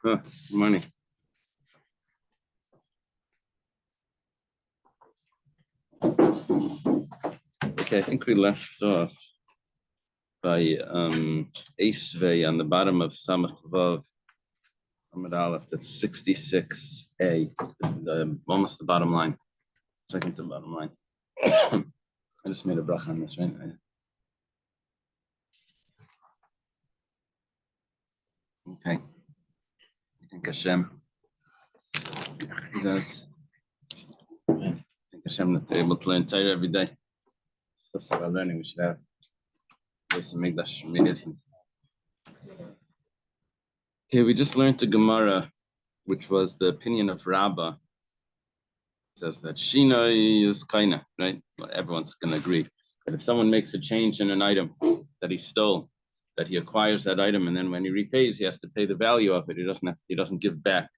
Good morning. Okay, I think we left off by Esvei on the bottom of Samach Vav Amud Aleph. That's 66a, almost the bottom line, second to bottom line. I just made a bracha on this, right? Okay. I think Hashem. I think Hashem that we're able to learn Torah every day. That's what I'm learning. We should have Beis Hamikdash immediately. Okay, we just learned the Gemara, which was the opinion of Rabbah. It says that Shina is kaina, right? Well, everyone's going to agree that if someone makes a change in an item that he stole, that he acquires that item, and then when he repays, he has to pay the value of it. He doesn't give back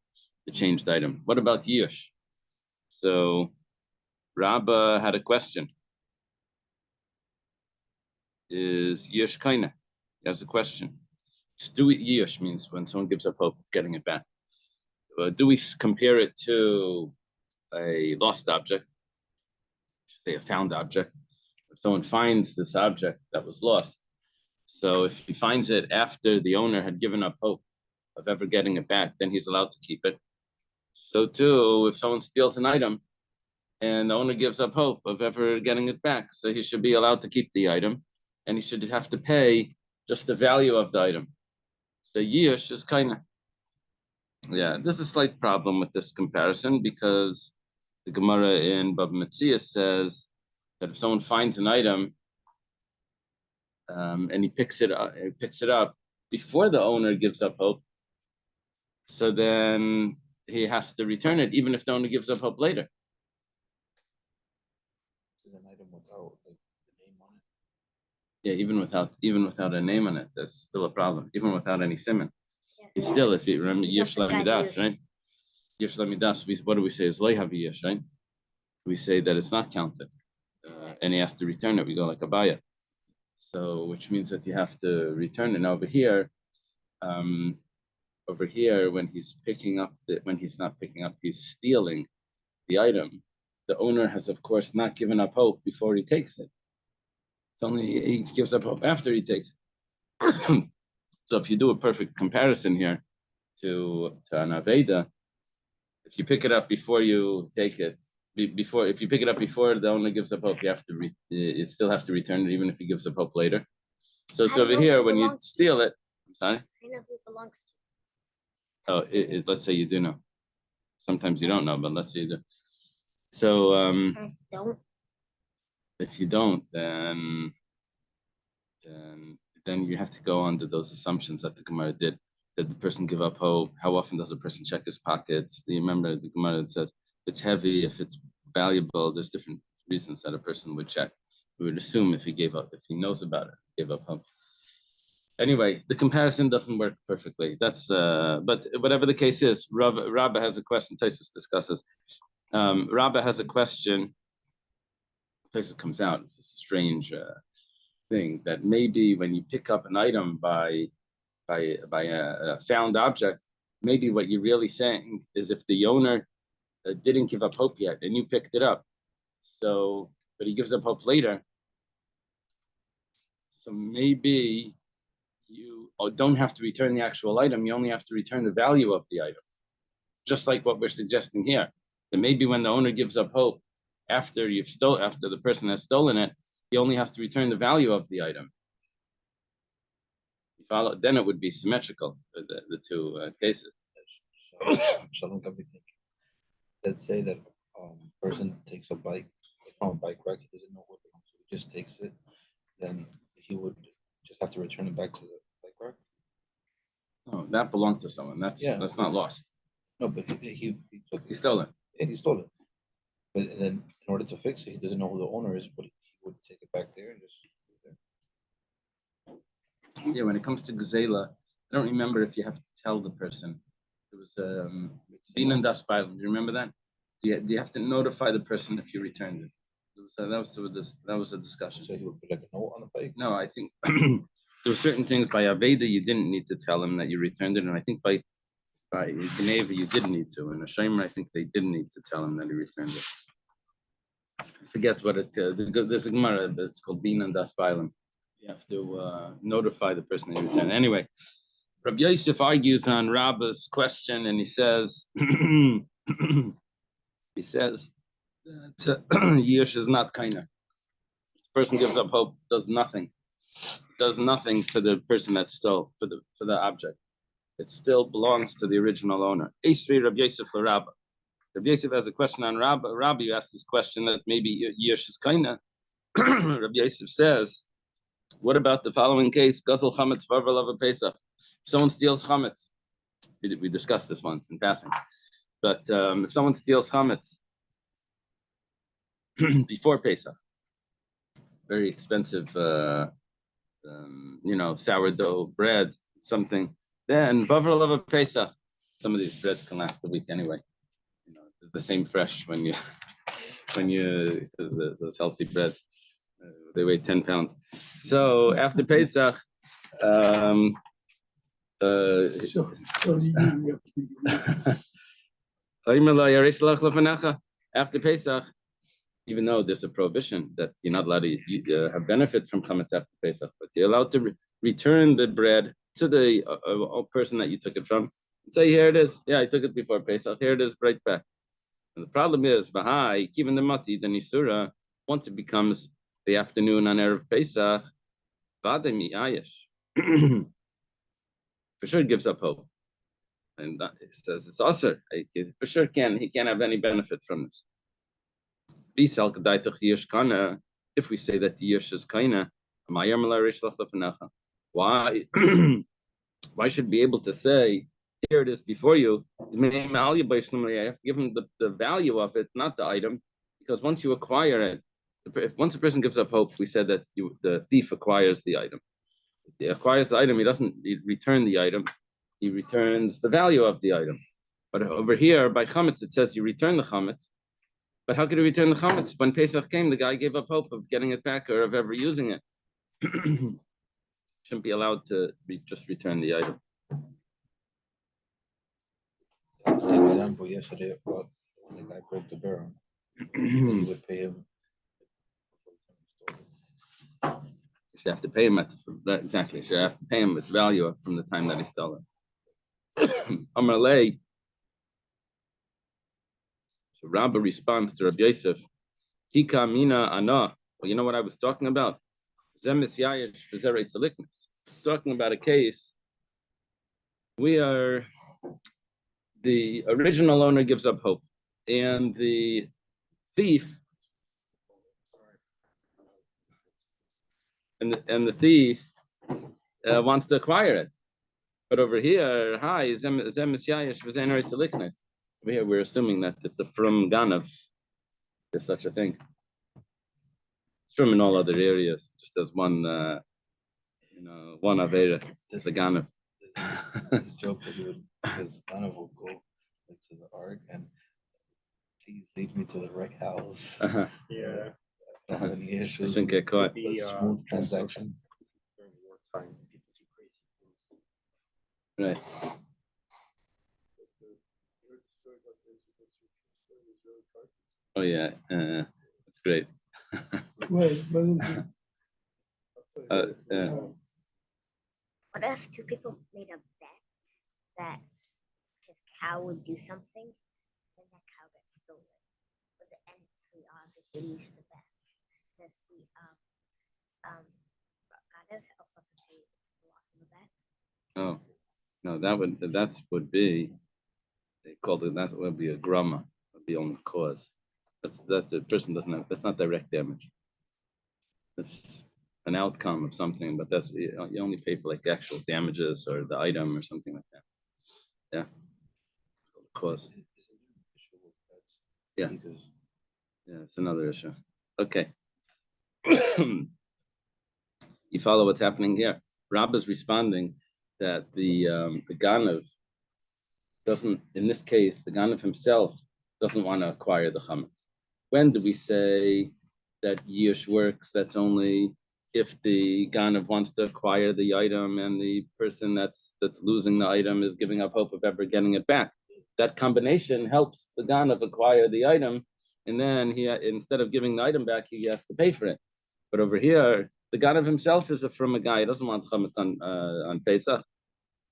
the changed item. What about Yush? So Rabbah had a question. Is Yush kaina? He has a question. Do Yush means when someone gives up hope of getting it back. Do we compare it to a lost object, say a found object? If someone finds this object that was lost, so if he finds it after the owner had given up hope of ever getting it back, then he's allowed to keep it. So too, if someone steals an item and the owner gives up hope of ever getting it back, so he should be allowed to keep the item, and he should have to pay just the value of the item. So Yush is kind of, yeah, there's a slight problem with this comparison because the Gemara in Bab Metzia says that if someone finds an item and he picks it up before the owner gives up hope, so then he has to return it, even if the owner gives up hope later. An item without like the name on it. Yeah, even without a name on it, that's still a problem. Even without any siman, it's still, if you remember Yesh Lamidas, right? Yesh Lamidas, what do we say? Is Leihavi Yesh, right? We say that it's not counted, and he has to return it. We go like a baya, so which means that you have to return it. Now over here, when he's not picking up, he's stealing the item. The owner has, of course, not given up hope before he takes it. It's only he gives up hope after he takes it. So if you do a perfect comparison here to an Aveda, if you pick it up before you take it, if you pick it up before the owner gives up hope, you still have to return it, even if he gives up hope later. So it's over here when you steal it. I'm sorry. I know who it belongs Oh, to. let's say you do know. Sometimes you don't know, but let's say you do. So if you don't, then you have to go under those assumptions that the Gemara did. Did the person give up hope? How often does a person check his pockets? Do you remember the Gemara that says if it's heavy, if it's valuable, there's different reasons that a person would check. We would assume if he gave up, if he knows about it, gave up hope. Anyway, the comparison doesn't work perfectly. That's but whatever the case is, Rabbah has a question. Taisus discusses. Rabbah has a question. Taisus comes out. It's a strange thing that maybe when you pick up an item by a found object, maybe what you're really saying is if the owner didn't give up hope yet and you picked it up, but he gives up hope later, so maybe you don't have to return the actual item, you only have to return the value of the item, just like what we're suggesting here. That maybe when the owner gives up hope after the person has stolen it, he only has to return the value of the item. Then it would be symmetrical, the two cases. Let's say that person takes a bike from a bike rack, he doesn't know what it is, so he just takes it, then he would just have to return it back to the bike rack. No, that belonged to someone. That's not lost. No, but he stole it. Yeah, he stole it. But then in order to fix it, he doesn't know who the owner is, but he would take it back there and just leave it there. Yeah, when it comes to Gazela, I don't remember if you have to tell the person. It was Binan Das Bailam. Do you remember that? Do you have to notify the person if you returned it? That was a discussion. So he would put like a note on the bike? No, I think there were certain things by Aveda you didn't need to tell him that you returned it, and I think by By Geneva, you did need to. In a Shomer, I think they didn't need to tell him that he returned it. I forget what it. There's a Gemara that's called Bin and Das Bailam. You have to notify the person that you returned. Anyway, Rabbi Yosef argues on Rabba's question, and he says, that Yush is not kind of. The person gives up hope, does nothing to the person that stole for the object. It still belongs to the original owner. Esri Rabbi Yosef for Rabba. Rabbi Yosef has a question on Rabba. Rabbi, you asked this question that maybe Yush is kind of. Rabbi Yosef says, what about the following case? Gazel chametz v'arvelav Pesach. If someone steals chametz, we discussed this once in passing, but if someone steals chametz before Pesach, very expensive, sourdough bread, something. Then v'arvelav Pesach. Some of these breads can last a week anyway. The same fresh when you those healthy breads. They weigh 10 pounds. So after Pesach, after Pesach, even though there's a prohibition that you're not allowed to have benefit from chametz after Pesach, but you're allowed to return the bread to the person that you took it from and say, here it is. Yeah, I took it before Pesach. Here it is, right back. And the problem is, Bahai, given the mati, the nisura, once it becomes the afternoon on Erev Pesach, Vademi Ayesh. For sure it gives up hope. And it says it's usher. For sure he can't have any benefit from this. If we say that the Yush is kaina, why should be able to say, here it is before you? I have to give him the value of it, not the item, because once you acquire it, once a person gives up hope, we said that the thief acquires the item. If he acquires the item, he doesn't return the item, he returns the value of the item. But over here, by chametz, it says you return the chametz. But how could he return the chametz? When Pesach came, the guy gave up hope of getting it back or of ever using it. Shouldn't be allowed to just return the item. The example yesterday about when the guy broke the barrel, he would pay him. You should have to pay him exactly. You should have to pay him its value from the time that he stole it. Amar Lei. So Rabba responds to Rabbi Yosef, Kika mina ana. Well, you know what I was talking about? Talking about a case where the original owner gives up hope, and the thief and the thief wants to acquire it. But over here, over here we're assuming that it's a from Ganav. There's such a thing. It's from in all other areas, just as one Avera. There's a Ganav. This joke that because Ganav will go to the ark and please lead me to the right house. Yeah. Don't have any issues. Shouldn't get caught. A smooth transaction. During wartime, people do crazy things. Right. Oh yeah, that's great. What if two people made a bet that his cow would do something, and that cow got stolen? But the end three odds if they lose the bet. Does the God also have to pay the loss of the bet? Oh no, that would be they called it. That would be a grama. Would be on cause. That the person doesn't have. That's not direct damage. That's an outcome of something, but that's you only pay for like actual damages or the item or something like that. Yeah, it's called the cause. Yeah, yeah, it's another issue. Okay, you follow what's happening here. Rabba's responding that the Ganav doesn't. In this case, the Ganav himself doesn't want to acquire the chametz. When do we say that Yush works? That's only if the Ganav wants to acquire the item and the person that's losing the item is giving up hope of ever getting it back. That combination helps the Ganav acquire the item, and then he, instead of giving the item back, he has to pay for it. But over here, the Ganav himself is from a guy, he doesn't want chametz on Pesach,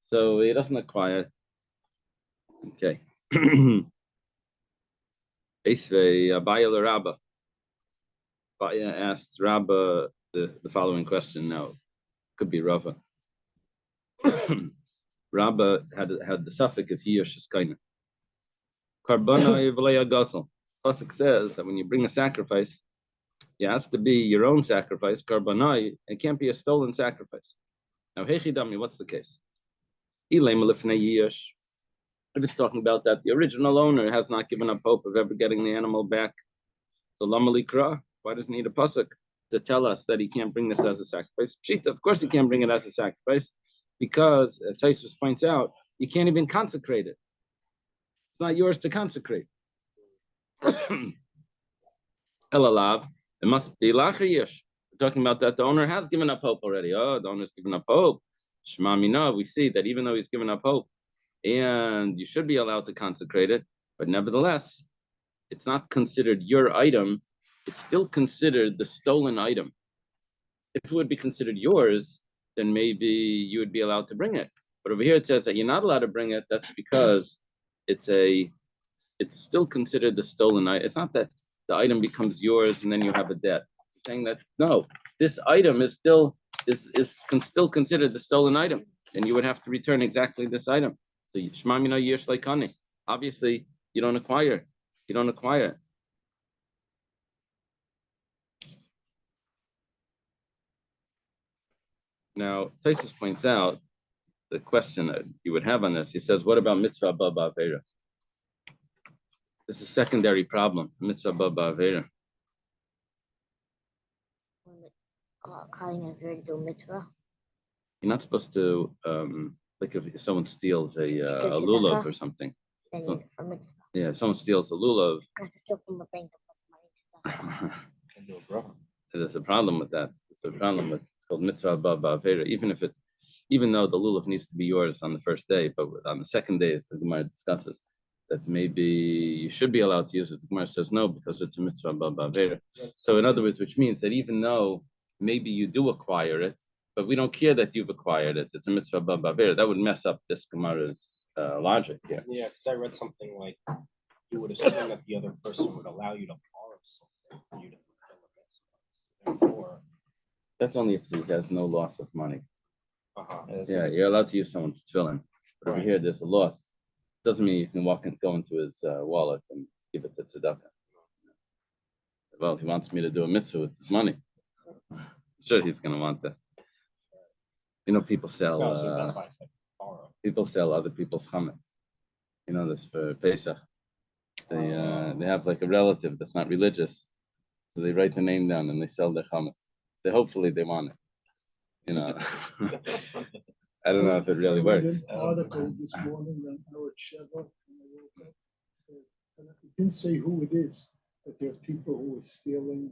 so he doesn't acquire. Okay. Esvei Abaya Rabba. Abaya asked Rabba the following question. Now, could be Rava. Rabba had the suffix of Yiyosh Shkaina. Karbana Yivlaya Gasel. Pasuk says that when you bring a sacrifice, it has to be your own sacrifice. Karbanai, it can't be a stolen sacrifice. Now, Hechidami, what's the case? If it's talking about that the original owner has not given up hope of ever getting the animal back, so Lama Likra, why does he need a pasuk to tell us that he can't bring this as a sacrifice? Pshita, of course he can't bring it as a sacrifice, because Taisus points out you can't even consecrate it. It's not yours to consecrate. Elalav, it must be lacher yesh. We're talking about that the owner has given up hope already. Oh, the owner's given up hope. Shema mina, we see that even though he's given up hope, and you should be allowed to consecrate it, but nevertheless, it's not considered your item. It's still considered the stolen item. If it would be considered yours, then maybe you would be allowed to bring it. But over here it says that you're not allowed to bring it. That's because it's still considered the stolen item. It's not that the item becomes yours and then you have a debt. It's saying that no, this item is still considered the stolen item, and you would have to return exactly this item. So Shmamina Yesh Laikani. Obviously, you don't acquire. You don't acquire it. Now, Taisus points out the question that you would have on this. He says, what about mitzvah baba avera? This is a secondary problem, mitzvah baba avera. Calling a very do mitzvah. You're not supposed to, like if someone steals a lulav or something. Then So, for mitzvah. yeah, if someone steals a lulav. Got to steal from a bank to put money to that. Can do a bracha. There's a problem with that. There's a problem with it's called mitzvah baba avera. Even though the lulav needs to be yours on the first day, but on the second day, as the Gemara discusses, that maybe you should be allowed to use it. The Gemara says no because it's a mitzvah baba avera. So in other words, which means that even though maybe you do acquire it, but we don't care that you've acquired it. It's a mitzvah baba avera. That would mess up this Gemara's logic here. Yeah, because I read something like you would assume that the other person would allow you to borrow something for you to fulfill a mitzvah. Therefore, That's only if he has no loss of money. Yeah, You're allowed to use someone's tefillin. But over here, there's a loss. Doesn't mean you can go into his wallet and give it to tzedakah. Well, he wants me to do a mitzvah with his money. I'm sure he's going to want this. You know, people sell. no, so that's why I said borrow. People sell other people's chametz. You know this for Pesach. They have like a relative that's not religious, so they write the name down and they sell their chametz. So hopefully they want it. You know, I don't know if it really works. An article this morning on Howard Sheva, and it didn't say who it is, but there are people who are stealing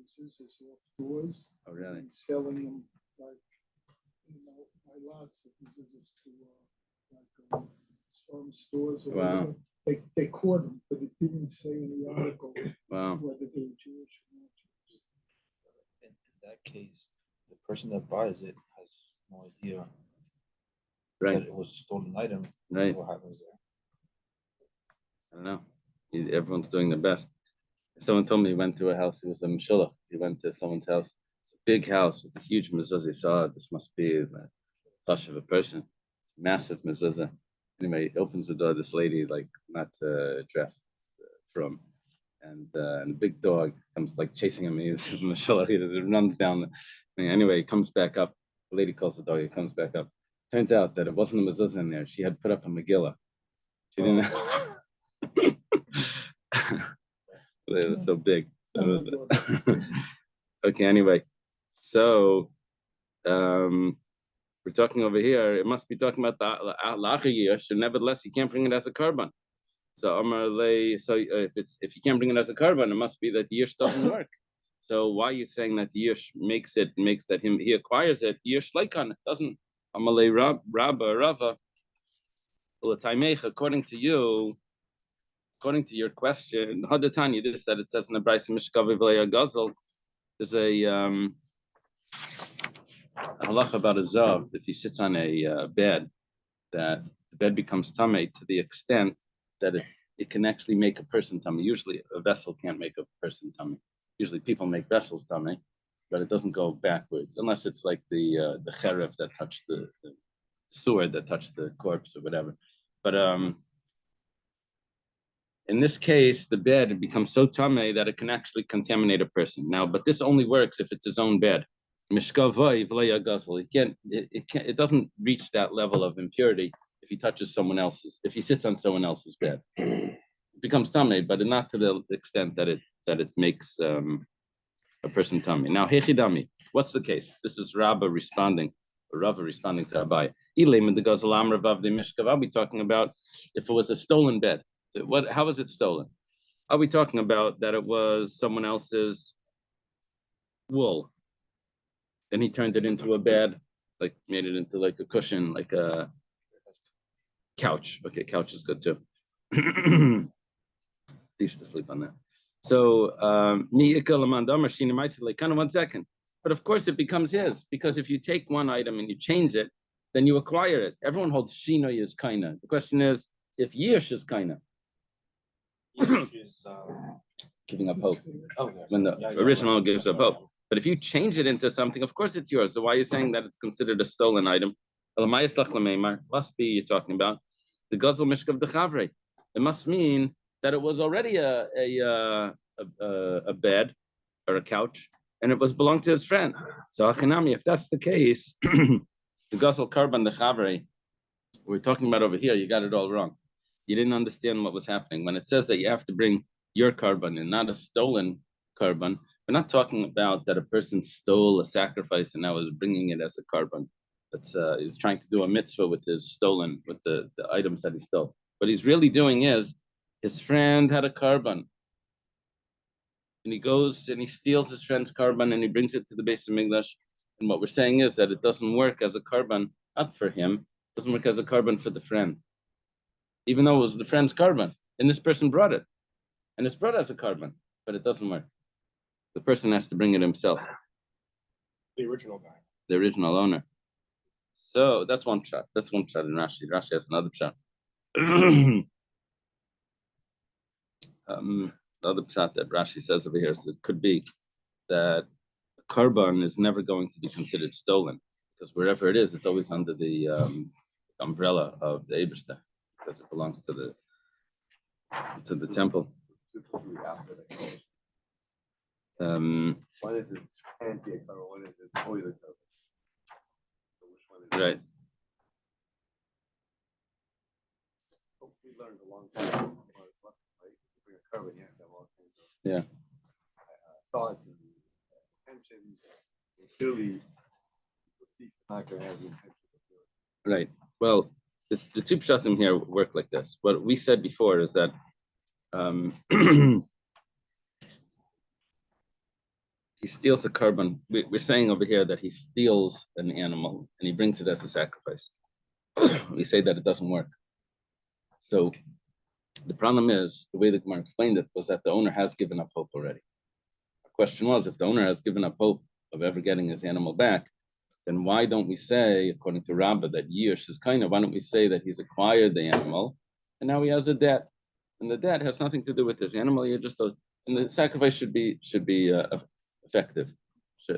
scissors off doors. Oh, really? And selling them like, by lots of scissors to farm stores or Wow. whatever. They caught them, but it didn't say in the article Wow. whether they were Jewish or not Jewish. In that case, the person that buys it has no idea Right. that it was a stolen item. Right. What happens there? I don't know. Everyone's doing their best. Someone told me he went to a house. It was a mishulach. He went to someone's house. It's a big house with a huge mezuzah. He saw this must be the flesh of a person. It's a massive mezuzah. Anyway, he opens the door. This lady, like not dressed from, and the big dog comes like chasing him. He's mishulach. He runs down. Anyway, he comes back up. The lady calls the dog. He comes back up. Turns out that it wasn't a mezuzah in there. She had put up a Megillah. She didn't. It was so big. Okay, anyway. So we're talking over here. It must be talking about the Lacher Yesh, and nevertheless, you can't bring it as a carbon. So if you can't bring it as a carbon, it must be that the Yesh doesn't work. So why are you saying that the Yush makes that he acquires it? Yush Laikan doesn't. Amalei Rabba Rava. According to you, according to your question, Hadatanya, this that it says in the Brayse Mishkavi V'leya Gazel, there's a halacha about a zav. If he sits on a bed, that the bed becomes tamei to the extent that it can actually make a person tamei. Usually, a vessel can't make a person tamei. Usually, people make vessels tamei, but it doesn't go backwards unless it's like the cherev that touched the sword that touched the corpse or whatever. But in this case, the bed becomes so tamei that it can actually contaminate a person. Now, but this only works if it's his own bed. It doesn't reach that level of impurity if he touches someone else's, if he sits on someone else's bed. It becomes tamei, but not to the extent that it makes a person tamei. Now, hechidami, what's the case? This is Rava responding to Abai. Are we talking about if it was a stolen bed? How was it stolen? Are we talking about that it was someone else's wool? Then he turned it into a bed, like made it into like a cushion, like a couch. Okay, couch is good too. They used to sleep on that. So, kind of 1 second. But of course, it becomes his, because if you take one item and you change it, then you acquire it. Everyone holds Shinoi is kaina. The question is, if Yish is kaina, giving up hope. Oh, yes. When the original gives up hope. But if you change it into something, of course it's yours. So why are you saying that it's considered a stolen item? Must be you're talking about the Gazel Mishkav de Chavre. It must mean that it was already a bed or a couch, and it was belonged to his friend. So Achinami, if that's the case, the Gazel Karban de Chavre we're talking about over here, you got it all wrong. You didn't understand what was happening. When it says that you have to bring your carbon and not a stolen carbon, we're not talking about that a person stole a sacrifice and now is bringing it as a carbon. That's he's trying to do a mitzvah with his stolen, with the items that he stole. What he's really doing is his friend had a carbon, and he goes and he steals his friend's carbon and he brings it to the base of Migdash. And what we're saying is that it doesn't work as a carbon, not for him, it doesn't work as a carbon for the friend, even though it was the friend's carbon, and this person brought it, and it's brought as a carbon, but it doesn't work. The person has to bring it himself. The original guy. The original owner. So that's one shot. That's one shot in Rashi. Rashi has another shot. The other shot that Rashi says over here is it could be that a carbon is never going to be considered stolen, because wherever it is, it's always under the umbrella of the Eberster, because it belongs to the temple. One is it anti cover, one is it always a cover. So which one is Right. We learned a long time ago, it's left, right? You bring a cover, you have to have all kinds of Yeah. thoughts and intentions. And clearly, the thief is not going to have the intentions of doing it. Right. Well, the two pshatim here work like this. What we said before is that he steals a carbon. We're saying over here that he steals an animal and he brings it as a sacrifice. We say that it doesn't work. So the problem is, the way the Gemara explained it was that the owner has given up hope already. The question was, if the owner has given up hope of ever getting his animal back, then why don't we say, according to Rabbah, that Yish is kind of, why don't we say that he's acquired the animal and now he has a debt, and the debt has nothing to do with his animal. You're just and the sacrifice should be effective.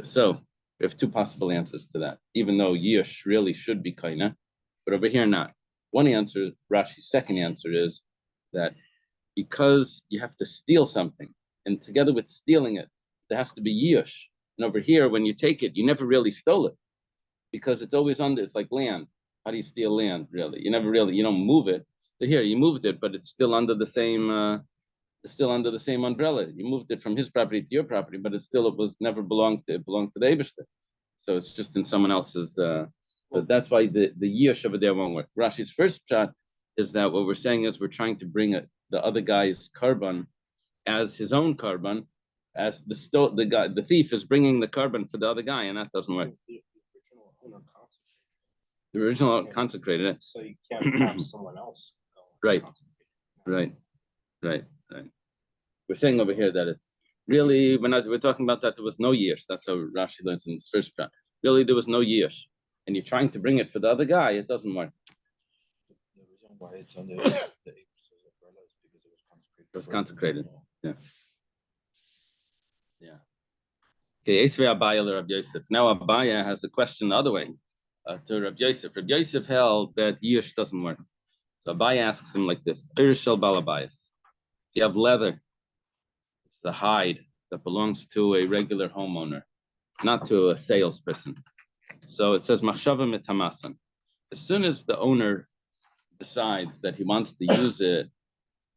So we have two possible answers to that, even though Yish really should be kaina, but over here not. One answer, Rashi's second answer, is that because you have to steal something, and together with stealing it, there has to be Yish. And over here, when you take it, you never really stole it, because it's always under, it's like land. How do you steal land, really? You don't move it. So here, you moved it, but it's still under the same umbrella. You moved it from his property to your property, but it was never belonged to the Eibishter. So it's just in someone else's. So that's why the Yish over there won't work. Rashi's first shot is that what we're saying is we're trying to bring the other guy's carbon as his own carbon, as the thief is bringing the carbon for the other guy, and that doesn't work. The original owner consecrated. The original consecrated it. So you can't have someone else go and Right. consecrate. Right. We're saying over here that it's really, we're talking about that there was no years. That's how Rashi learns in his first part. Really, there was no years. And you're trying to bring it for the other guy, it doesn't work. The reason why it's under the April umbrella is because it was consecrated. It was consecrated. Yeah. Okay, Esvei Abaya le Rabbi Yosef. Now Abaya has a question the other way to Rabbi Yosef. Rabbi Yosef held that Yish doesn't work. So Abaya asks him like this: Irshel Balabayas. If you have leather, it's the hide that belongs to a regular homeowner, not to a salesperson. So it says Machshava mitamasan. As soon as the owner decides that he wants to use it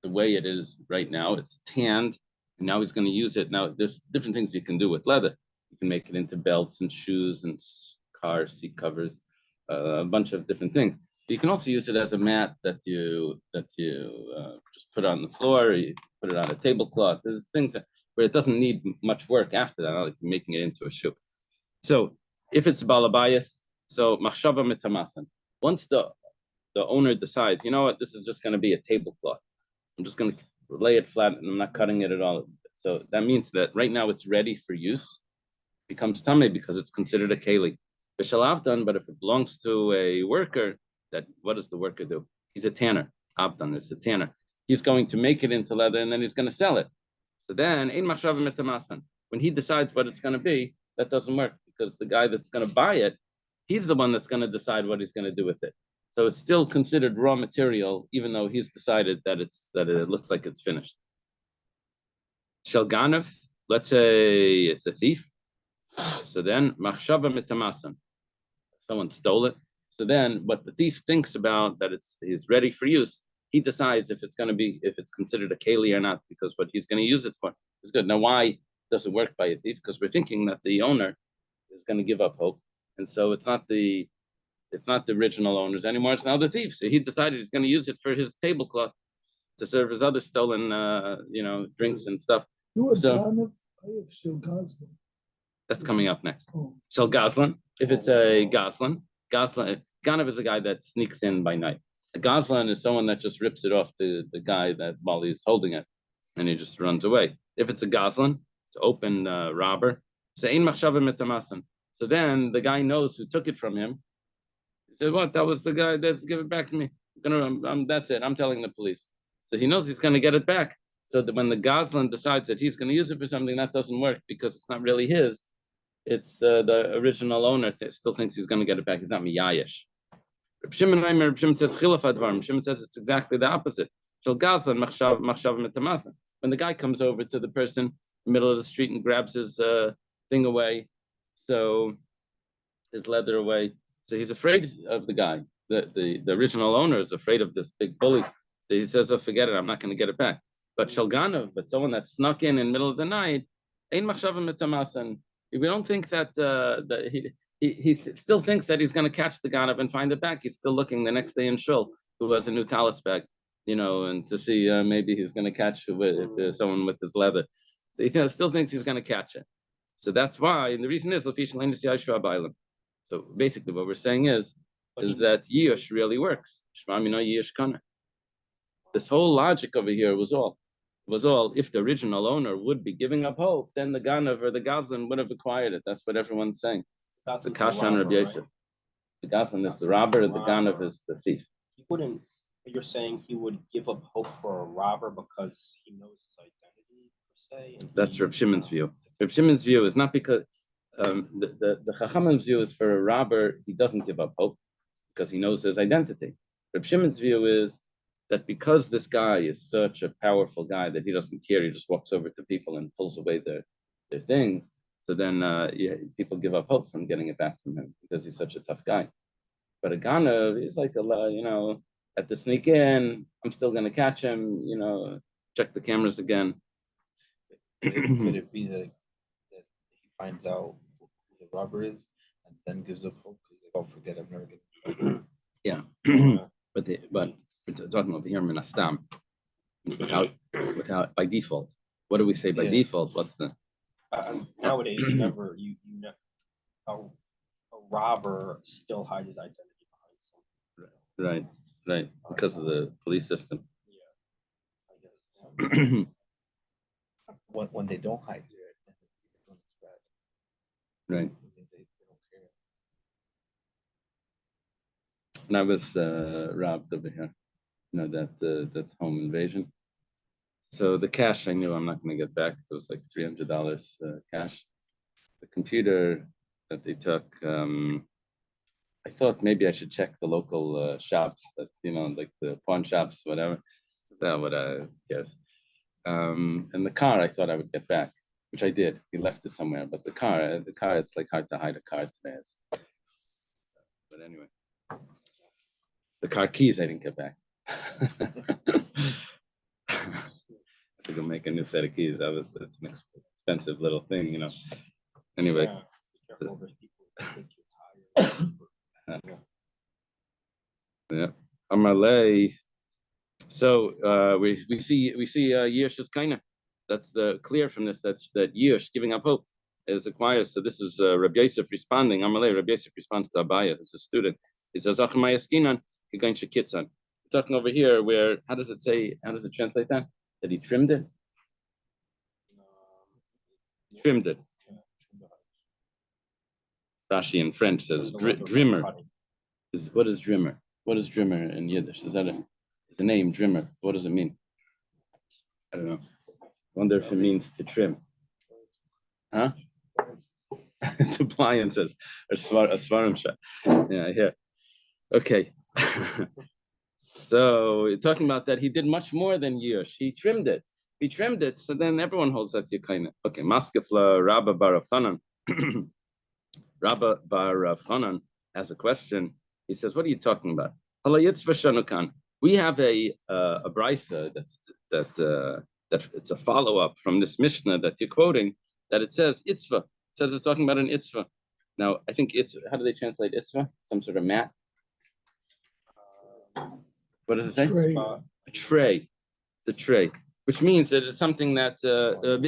the way it is right now, it's tanned, and now he's going to use it. Now, there's different things you can do with leather. You can make it into belts and shoes and car seat covers, a bunch of different things. You can also use it as a mat that you just put on the floor. You put it on a tablecloth. There's things where it doesn't need much work after that, like making it into a shoe. So if it's balabayas, so machshava mitamasan. Once the owner decides, you know what, this is just going to be a tablecloth. I'm just going to lay it flat and I'm not cutting it at all. So that means that right now it's ready for use. It becomes tameh because it's considered a keli. B'shalavdan, but if it belongs to a worker, what does the worker do? He's a tanner. Abdan is a tanner. He's going to make it into leather and then he's going to sell it. So then, ein machshava mitamasan. When he decides what it's going to be, that doesn't work because the guy that's going to buy it, he's the one that's going to decide what he's going to do with it. So it's still considered raw material, even though he's decided that it looks like it's finished. Shelganav, let's say it's a thief. So then, machshava mitamasan. Someone stole it. So then, what the thief thinks about that is ready for use, he decides if it's considered a keli or not, because what he's going to use it for is good. Now, why does it work by a thief? Because we're thinking that the owner is going to give up hope, and so it's not the original owners anymore. It's now the thief. So he decided he's going to use it for his tablecloth to serve his other stolen, drinks and stuff. So that's coming up next. Shel Gazlan, if it's a Gazlan, Ganav is a guy that sneaks in by night. A Gazlan is someone that just rips it off to the guy that while he's holding it, and he just runs away. If it's a Gazlan, it's open robber. So ein machshava mitamasan. So then the guy knows who took it from him. He said, "What? That was the guy. That's give it back to me. That's it. I'm telling the police." So he knows he's going to get it back. So that when the Gazlan decides that he's going to use it for something, that doesn't work because it's not really his. It's the original owner still thinks he's going to get it back. He's not miyayish. Reb Shimon says chilaf advarim. Shimon says it's exactly the opposite. Shel Gazlan machshav mitamasan. When the guy comes over to the person in the middle of the street and grabs his thing away, so his leather away, so he's afraid of the guy. The original owner is afraid of this big bully. So he says, "Oh, forget it. I'm not going to get it back." But Shalganav, but someone that snuck in the middle of the night, ein machshava mitamasan. We don't think that he still thinks that he's going to catch the Ganav and find it back. He's still looking the next day in Shul who has a new talis bag, and to see maybe he's going to catch someone with his leather. So he still thinks he's going to catch it. So that's why, and the reason is so basically what we're saying is that Yush really works. This whole logic over here was all if the original owner would be giving up hope, then the Ganav or the Gazlan would have acquired it. That's what everyone's saying. It's a kasha on Rabbi Yosef. The Gazlan is the robber, the Ganav is the thief. He wouldn't. You're saying he would give up hope for a robber because he knows his identity per se. That's Reb Shimon's view. Reb Shimon's view is not because the Chachamim's view is for a robber he doesn't give up hope because he knows his identity. Reb Shimon's view is that because this guy is such a powerful guy that he doesn't care, he just walks over to people and pulls away their things. So then people give up hope from getting it back from him because he's such a tough guy. But a Ganav, he's like at the sneak in, I'm still going to catch him, check the cameras again. Could it be that he finds out who the robber is and then gives up hope because they don't forget I've never get Yeah. But we're talking over here minastam without by default. What do we say by default? What's the Nowadays, you never, a robber still hides his identity behind something. Right, because of the police system. Yeah, I guess. When they don't hide their identity, when it's bad, Right. it means they don't care. And I was robbed over here. That home invasion. So the cash I knew I'm not going to get back. It was like $300 cash. The computer that they took, I thought maybe I should check the local shops that, like the pawn shops, whatever. Is that what cares? And the car I thought I would get back, which I did. He left it somewhere, but the car, it's like hard to hide a car today. But anyway, the car keys I didn't get back. To go make a new set of keys. It's an expensive little thing. Anyway. Yeah, be careful, there's people who think you're tired. Yeah. Amalei. So we see Yush is kind of, that's the clear from this, that Yush, giving up hope, is acquired. So this is Rabbi Yosef responding. Amalei, Rabbi Yosef responds to Abaya, who's a student. He says, Achamayaskinan, Kigain Shekitsan. Talking over here where, how does it translate that? That he trimmed it? Trimmed it. Rashi in French says drimmer. What is drimmer? What is drimmer in Yiddish? Is that the name drimmer? What does it mean? I don't know. Wonder if it means to trim. Huh? To pliant says a svarim shah. Yeah, I hear. Okay. So you're talking about that he did much more than Yush. He trimmed it. So then everyone holds that to kind of. Okay, Maskefla Rabba Bar Rav Chanan. Rabba Bar Rav Chanan has a question. He says, "What are you talking about? We have a brisa that it's a follow up from this Mishnah that you're quoting. That it says itzva. It says it's talking about an itzva. Now I think it's, how do they translate itzva? Some sort of mat. What does it say? Tray. A tray. It's a tray, which means that it's something that we're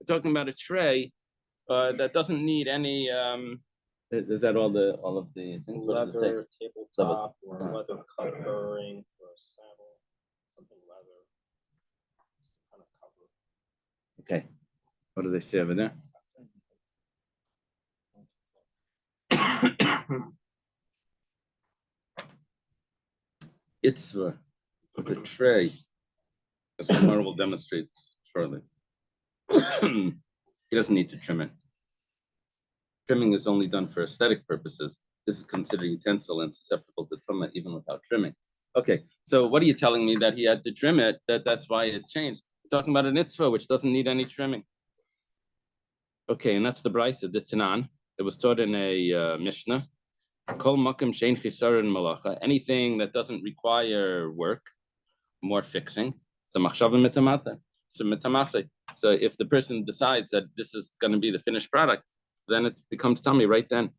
talking about a tray that doesn't need any. Is that all of the things? What does it say? Leather tabletop or leather covering or a saddle, something leather, kind of cover. Okay. What do they say over there? It's with a tray, as Kumar will demonstrate shortly. He doesn't need to trim it. Trimming is only done for aesthetic purposes. This is considered utensil and susceptible to tumah even without trimming. Okay, so what are you telling me, that he had to trim it? That's why it changed. We're talking about an itzvah which doesn't need any trimming. Okay, and that's the brisa, the Tanan. It was taught in a Mishnah. Kol makom shein chisaron malacha. Anything that doesn't require work, more fixing. So machshava mitamata. So mitamase. So if the person decides that this is going to be the finished product, then it becomes tummy right then.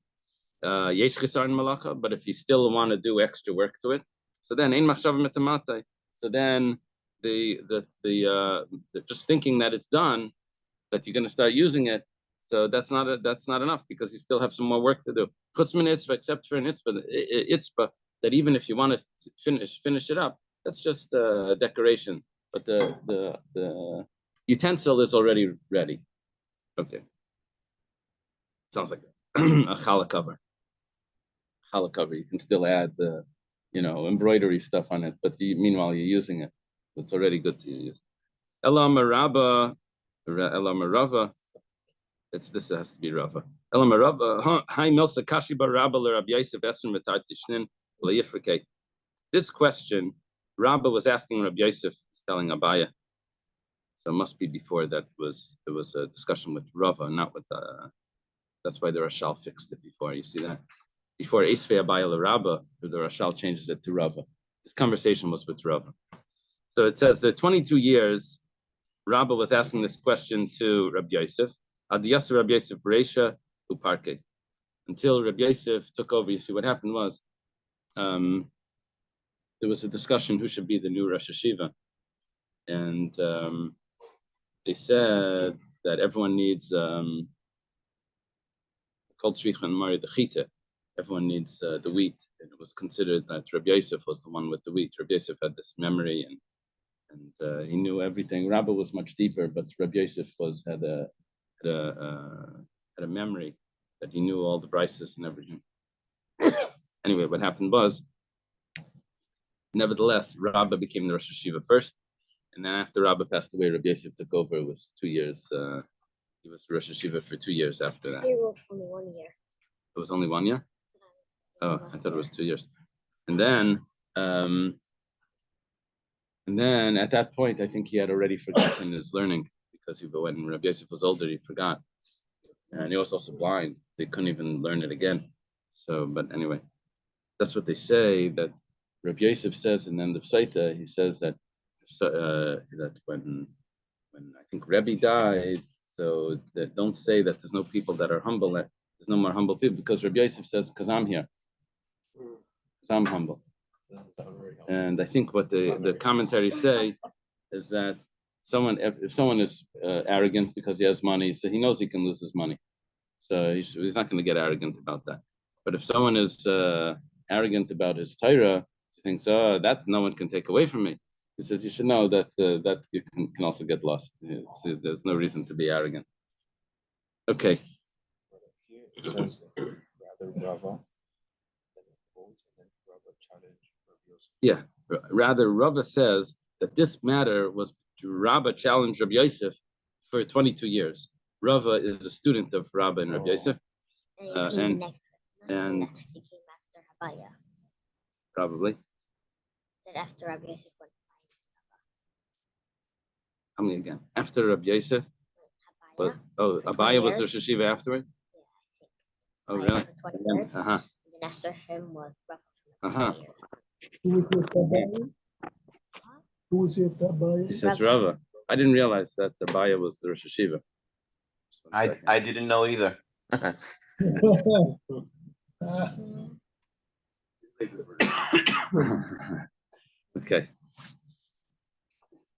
Yesh chisaron malacha. But if you still want to do extra work to it, so then ein machshava mitamata. So then the just thinking that it's done, that you're going to start using it. So that's not enough, because you still have some more work to do. Chutz min itzvah, except for an itzvah, that even if you want to finish it up, that's just decoration. But the utensil is already ready. Okay. Sounds like a challah cover. Challah cover. You can still add the embroidery stuff on it, but meanwhile you're using it. It's already good to use. Ela marava. This has to be Rava. This question, Rabba was asking Rabbi Yosef, telling Abaya. So it must be before that there was a discussion with Rava, not with that's why the Rashal fixed it before. You see that? Before Esvei Abaya LeRabba, the Rashal changes it to Rava. This conversation was with Rava. So it says that 22 years, Rabba was asking this question to Rabbi Yosef. Ad Yasser Rabbi Yosef Bereisha Uparke. Until Rabbi Yosef took over, you see what happened was there was a discussion who should be the new Rosh Hashiva. And they said that everyone needs called Shricha and Mari the Chita. Everyone needs the wheat, and it was considered that Rabbi Yosef was the one with the wheat. Rabbi Yosef had this memory, and he knew everything. Rabbi was much deeper, but Rabbi Yosef had a memory that he knew all the brises and everything. Anyway, what happened was, nevertheless, Rabbi became the Rosh Hashiva first, and then after Rabbi passed away, Rabbi Yosef took over. It was 2 years. He was Rosh Hashiva for 2 years after that. It was only 1 year. It was only 1 year? Oh, I thought it was 2 years. And then at that point, I think he had already forgotten his learning, because when Rabbi Yosef was older, he forgot. And he was also blind. They couldn't even learn it again. So, but anyway, that's what they say, that Rabbi Yosef says in the end of Saita, he says that when I think Rebbe died, so that don't say that there's no people that are humble, that there's no more humble people, because Rabbi Yosef says, because I'm here. Because I'm humble. And I think what the commentaries say is that if someone is arrogant because he has money, so he knows he can lose his money. So he's not going to get arrogant about that. But if someone is arrogant about his Torah, he thinks, oh, that no one can take away from me. He says, you should know that that you can also get lost. There's no reason to be arrogant. Okay. Here it says rather Rava than quotes, and then Rava challenged Rabbi Yosef. Yeah, rather Rava says that this matter was Rabba challenged Rabbi Yosef for 22 years. Rava is a student of Rabba and Rabbi Yosef. And he came after Habaya. Probably. That after Rabbi Yosef went Tell me again. After Rabbi Yosef? Habaya. Abaya was Rosh Hashiva afterwards? Yeah, I think. Oh, really? For 20 years. Uh-huh. And then after him was Rabbi for Uh-huh. 20 years. Who was the Abaya? Who was the Abaya? He says Rava. I didn't realize that Abaya was the Rosh Hashiva. I didn't know either. Okay.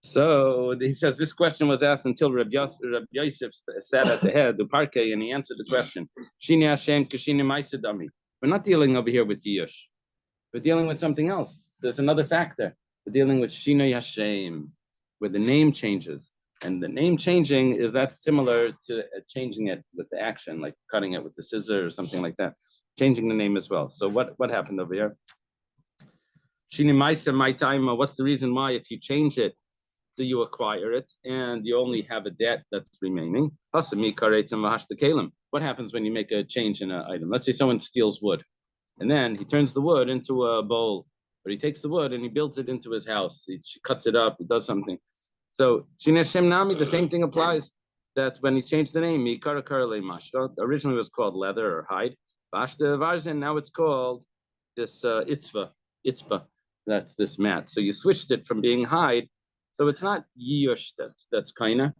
So he says this question was asked until Rabbi Yosef sat at the head, the parquet, and he answered the question. Shini Hashem Kashini Maisadami. We're not dealing over here with Yush. We're dealing with something else. There's another factor. We're dealing with Shina Hashem, where the name changes. And the name changing that's similar to changing it with the action, like cutting it with the scissor or something like that. Changing the name as well. So what happened over here? Shini Maisa, my time. What's the reason why if you change it, do you acquire it and you only have a debt that's remaining? What happens when you make a change in an item? Let's say someone steals wood, and then he turns the wood into a bowl, or he takes the wood and he builds it into his house. He cuts it up, he does something. So Shem Nami, the same thing applies. That when he changed the name, originally it was called leather or hide. Now it's called this itzva. That's this mat. So you switched it from being hide. So it's not Yush that's kaina.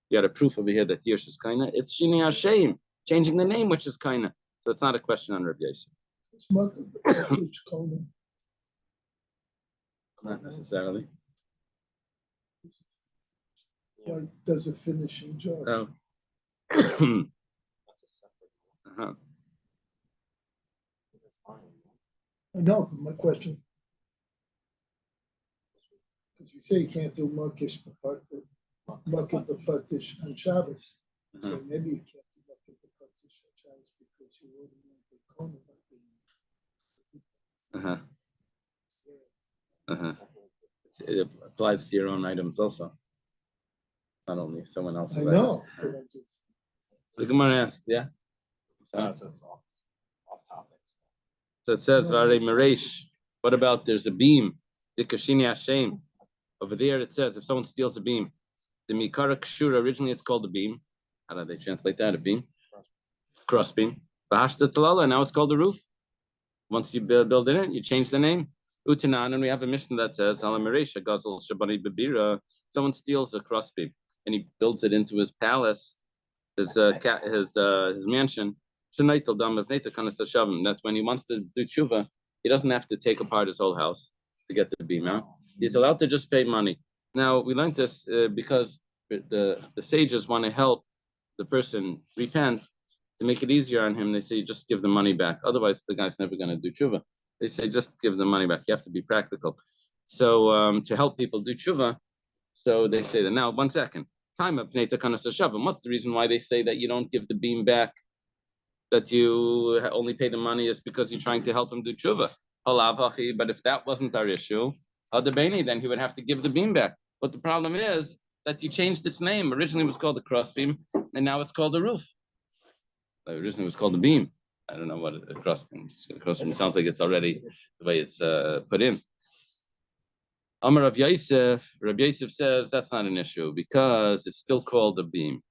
You got a proof over here that Yush is kaina. It's Shini Hashem, changing the name, which is kaina. So it's not a question on Rabbi Yosef. Not necessarily. Like, does a finishing job. Oh. Uh-huh. I know, my question. Because you say you can't do Makish B'Patish on Shabbos. So maybe you can't do Makish B'Patish on Shabbos because you wouldn't want the Kona. It applies to your own items also. Not only someone else's. I know. So the Gemara asked, yeah? That's off topic. So it says, Vare Maresh. What about there's a beam? The Kashini Hashem. Over there it says, if someone steals a beam, the Mikara Kshura, originally it's called a beam. How do they translate that? A beam? Cross beam. Bahashta Talala, now it's called a roof. Once you build in it, you change the name. Utanan, and we have a mission that says, Halamaresha Gazal Shabani Babira. Someone steals a cross beam and he builds it into his palace, his mansion. That's when he wants to do tshuva, he doesn't have to take apart his whole house to get the beam out. He's allowed to just pay money. Now we learned this because the sages want to help the person repent to make it easier on him. They say just give the money back. Otherwise, the guy's never going to do tshuva. They say just give the money back. You have to be practical. So to help people do tshuva, so they say that. Now, 1 second. Time of Pnei Takanas HaShavim. What's the reason why they say that you don't give the beam back? That you only pay the money is because you're trying to help him do tshuva. But if that wasn't our issue, then he would have to give the beam back. But the problem is that you changed its name. Originally it was called the crossbeam, and now it's called the roof. Originally it was called the beam. I don't know what a crossbeam is. Crossbeam sounds like it's already the way it's put in. Amar Rav Yosef says that's not an issue because it's still called the beam.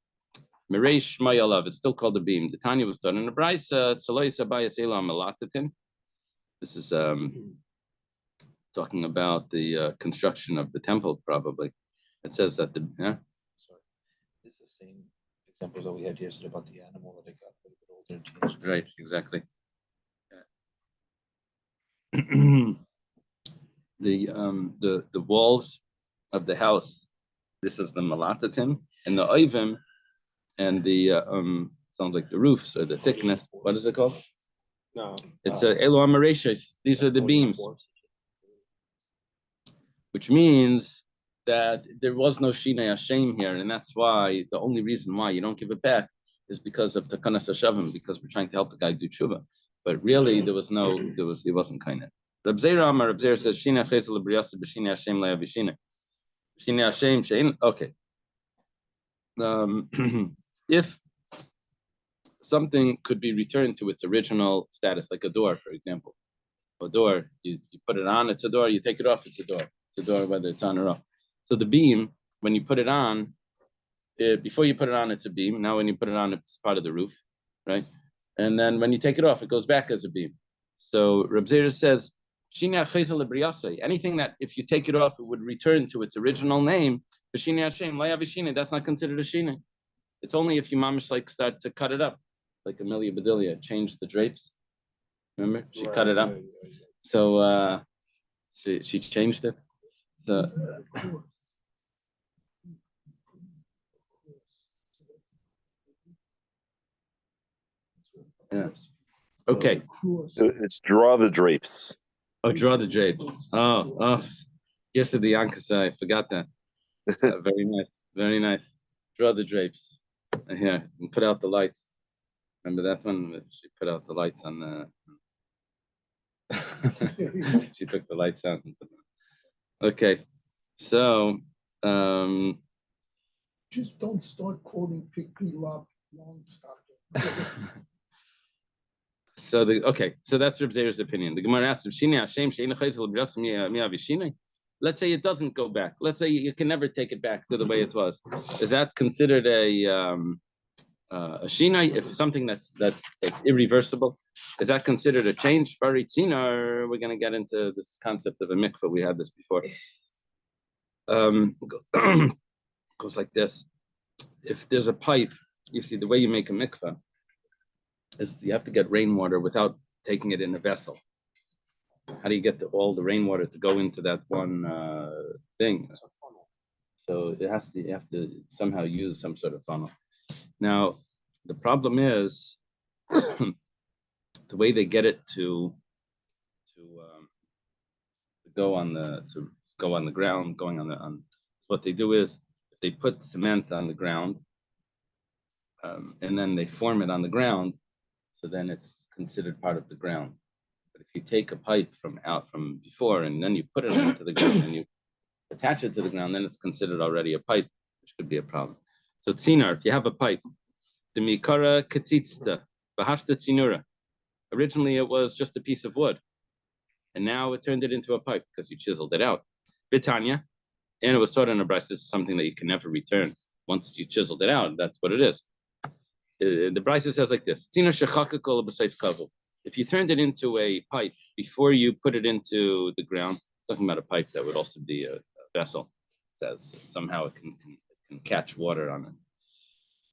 Mireish Mayalav, it's still called the beam. The Tanya was done in the Brisa. This is talking about the construction of the temple, probably. It says that the Sorry, this is the same example that we had yesterday about the animal that it got a little bit older and changed. right, exactly. The walls of the house. This is the malatatin, and the oivim, and the sounds like the roofs or the thickness. What is it called? No. It's elo amareshis. These are the beams, which means that there was no Shinei Hashem here, and that's why the only reason why you don't give it back is because of Takanas HaShavim, because we're trying to help the guy do tshuva. But really, it wasn't kind of. Reb Zera Amar, Reb Zera says, Shinei Chesel L'Briyasa B'Shinei Hashem Le'Avishinei. Shinei Hashem Shein. Okay. If something could be returned to its original status, like a door, for example, a door, you put it on, it's a door. You take it off, it's a door. It's a door, whether it's on or off. So the beam, when you put it on, before you put it on, it's a beam. Now when you put it on, it's part of the roof, right? And then when you take it off, it goes back as a beam. So Reb Zera says, anything that if you take it off, it would return to its original name. That's not considered a shina. It's only if you mamish like start to cut it up, like Amelia Bedelia changed the drapes. Remember, she cut it up. So she changed it. So yeah. Okay. It's draw the drapes. Oh, draw the drapes. Oh. Yesterday, Yankasa, I forgot that. Very nice. Very nice. Draw the drapes. Here, and put out the lights. Remember that one? She put out the lights on the. She took the lights out and put them. Okay, so Just don't start calling Pickly Lop non-stopper. So that's Reb Zera's opinion. The Gemara asks, let's say it doesn't go back. Let's say you can never take it back to the way it was. Is that considered a shina? If something that's irreversible, is that considered a change? Or we're going to get into this concept of a mikveh. We had this before. Goes like this. If there's a pipe, you see the way you make a mikveh is you have to get rainwater without taking it in a vessel. How do you get all the rainwater to go into that one thing? So you have to somehow use some sort of funnel. Now the problem is the way they get it to go on the ground. What they do is if they put cement on the ground and then they form it on the ground. So then it's considered part of the ground. But if you take a pipe from before and then you put it into the ground and you attach it to the ground, then it's considered already a pipe, which could be a problem. So tzinar, if you have a pipe, the mikara ketzitzta, bahashta tzinura. Originally it was just a piece of wood, and now it turned it into a pipe because you chiseled it out. Bitanya, and it was taught in a brayso. This is something that you can never return once you chiseled it out. That's what it is. The brayso says like this: if you turned it into a pipe before you put it into the ground, talking about a pipe that would also be a vessel, it says somehow it can catch water on it.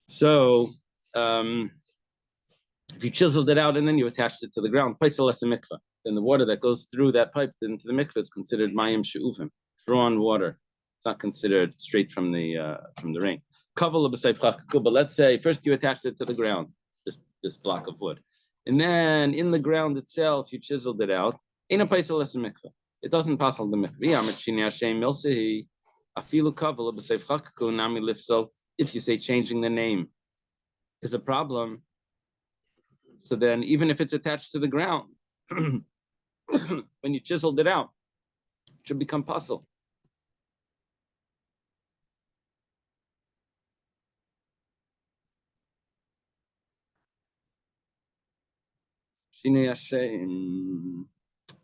So if you chiseled it out and then you attached it to the ground, then the water that goes through that pipe into the mikveh is considered mayim she'uvim, drawn water. It's not considered straight from the rain. But let's say first you attached it to the ground, this block of wood, and then in the ground itself you chiseled it out. In a place less mikveh, it doesn't pass on the mikveh. If you say changing the name is a problem, so then even if it's attached to the ground, when you chiseled it out, it should become puzzle. What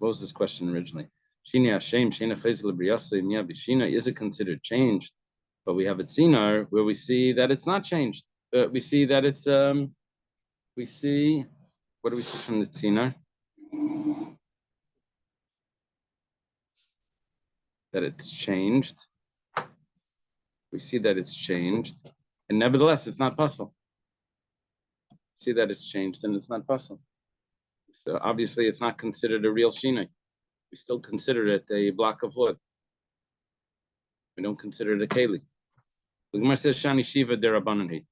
was this question originally? Is it considered changed? But we have a tzinar where we see that it's not changed. We see that it's we see, what do we see from the tzinar? That it's changed. We see that it's changed, and nevertheless it's not puzzle. See that it's changed and it's not puzzle. So obviously it's not considered a real shinai. We still consider it a block of wood. We don't consider it a keli. The Gemara says shani shiva derabanan.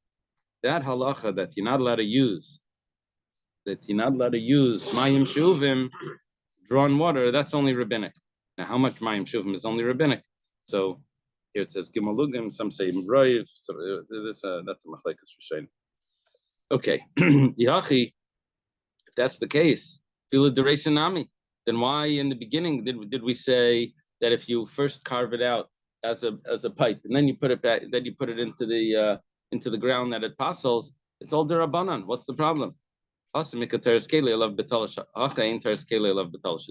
That halacha that you're not allowed to use, mayim shuvim, drawn water, that's only rabbinic. Now how much mayim shuvim is only rabbinic? So here it says gimalugim, some say mroiv, so that's a machlekes rishonim. Okay, Yachi, if that's the case, fila duration nami, then why in the beginning did we say that if you first carve it out as a pipe and then you put it back, then you put it into the ground that it passels, it's all derabanan. What's the problem? It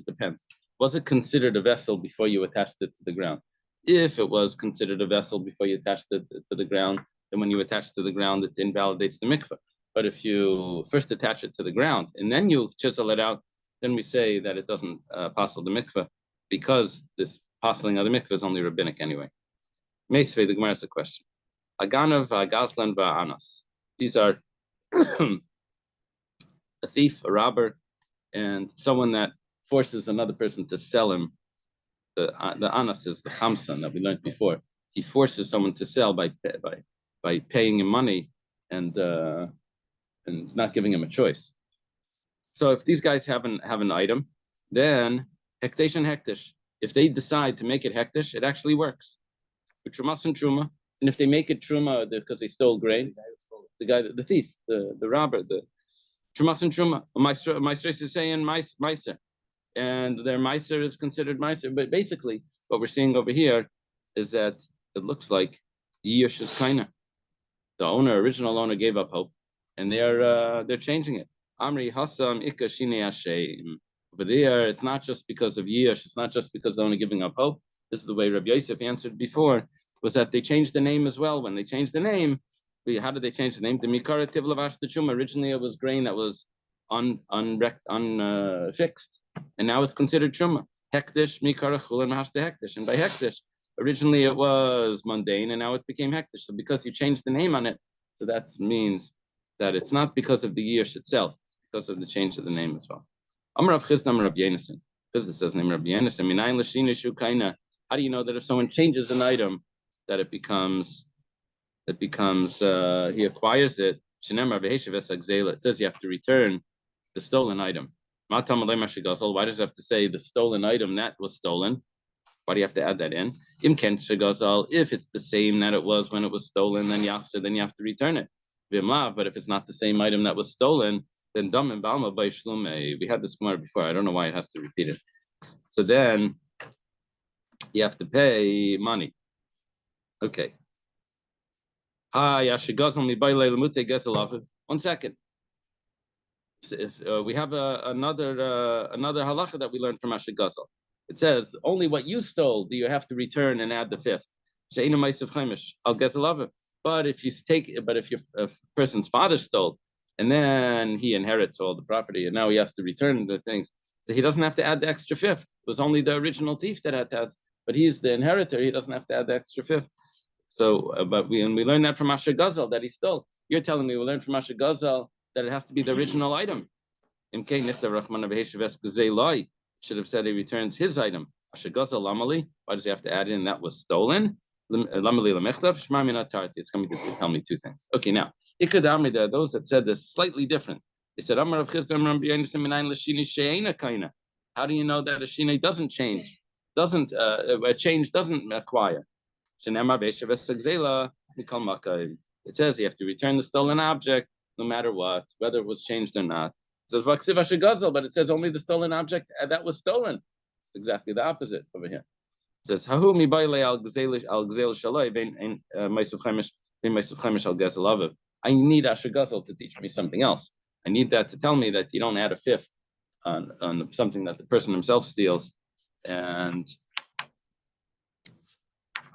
depends. Was it considered a vessel before you attached it to the ground? If it was considered a vessel before you attached it to the ground, then when you attach it to the ground, it invalidates the mikveh. But if you first attach it to the ground and then you chisel it out, then we say that it doesn't passel the mikveh because this passing of the mikveh is only rabbinic anyway. Meisvei, the Gemara has a question. Aganav, Gazlan, Anas. These are a thief, a robber, and someone that forces another person to sell him. The Anas is the Chamsan that we learned before. He forces someone to sell by paying him money and not giving him a choice. So if these guys have an item, then hekdesh and hekdesh. If they decide to make it hekdesh, it actually works. With trumas and truma, and if they make it truma because they stole grain, the thief, the robber, the trumas and truma. Meister is saying meiser, and their meiser is considered meiser. But basically, what we're seeing over here is that it looks like Yush is kaina. The original owner, gave up hope, and they're changing it. Amri Hassam Ika Shine Hashem. Over there, it's not just because of Yush, it's not just because they're only giving up hope. This is the way Rabbi Yosef answered before, was that they changed the name as well. When they changed the name, how did they change the name? The Mikara Tivlavash Tachum. Originally it was grain that was unfixed, and now it's considered Truma. Hektish, Mikara Chul, and Hashta Hektish. And by Hektish, originally it was mundane, and now it became Hektish. So because you changed the name on it, so that means that it's not because of the Yush itself, it's because of the change of the name as well. Amar Rav Chisda Amar Rabbi Yonasan. Because it says name Rabbi Yonasan. Minayin l'shina shu kaina. How do you know that if someone changes an item, that it becomes he acquires it? It says you have to return the stolen item. Why does it have to say the stolen item that was stolen? Why do you have to add that in? If it's the same that it was when it was stolen, then you have to return it. But if it's not the same item that was stolen, then dam and balma by shlume. We had this Gemara before. I don't know why it has to repeat it. So then you have to pay money. Okay. Hi, one second. If we have another halacha that we learned from Ashigazal. It says only what you stole do you have to return and add the fifth. But if your person's father stole and then he inherits all the property and now he has to return the things, so he doesn't have to add the extra fifth. It was only the original thief that had to, but he's the inheritor. He doesn't have to add the extra fifth. So, but we learned that from Asher Gazal that he stole. You're telling me we learned from Asher Gazal that it has to be the original item. Should have said he returns his item. Ashegazel lamali. Why does he have to add in that was stolen? Lamali lemechtav shma min atarti. It's coming to tell me two things. Okay, now ikadami, there are those that said this slightly different. They said Amar of Chisda Amar B'Yonis Minayin L'Shini She'ena Kaina. How do you know that a shina doesn't change? Doesn't a change doesn't acquire? Shenemar Beishav Esagzela Mikol Makay. It says you have to return the stolen object no matter what, whether it was changed or not. It says Vaksiv Ashegazel, but it says only the stolen object that was stolen. It's exactly the opposite over here. It says Hahu mi baile al gzel shaloi vein meisav chemish al gezel aviv. I need Ashegazel to teach me something else. I need that to tell me that you don't add a fifth on something that the person himself steals, and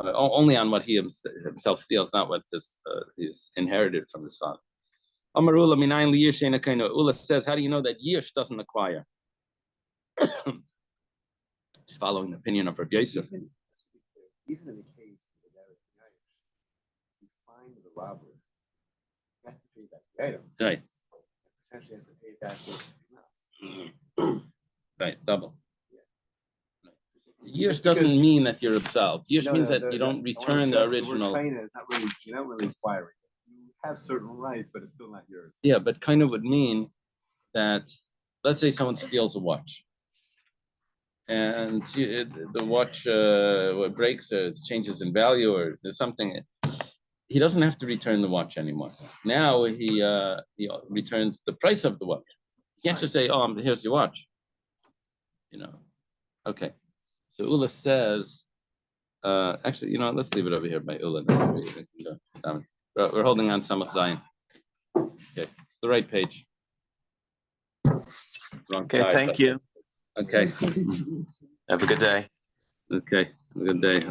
only on what he himself steals, not what is inherited from his father. Amarula minayin liyish ena kaina. Ula says, how do you know that yish doesn't acquire? He's following the opinion of Rabbi Yosef. Even in the case where the you find the robber, he has to pay back the item. Right. Potentially has to pay back those Right, double. Yish doesn't mean that you're absolved. Yish means that you don't return the original. You're not really acquiring it. You have certain rights, but it's still not yours. Yeah, but kind of would mean that, let's say someone steals a watch, and the watch breaks or changes in value or there's something. He doesn't have to return the watch anymore. Now he returns the price of the watch. You can't just say, "Oh, here's your watch." Okay. So Ula says, actually, let's leave it over here by Ula. We're holding on Samach Zion. Okay, it's the right page. Wrong Okay, side. thank you. Okay. Have a good day. Okay, have a good day.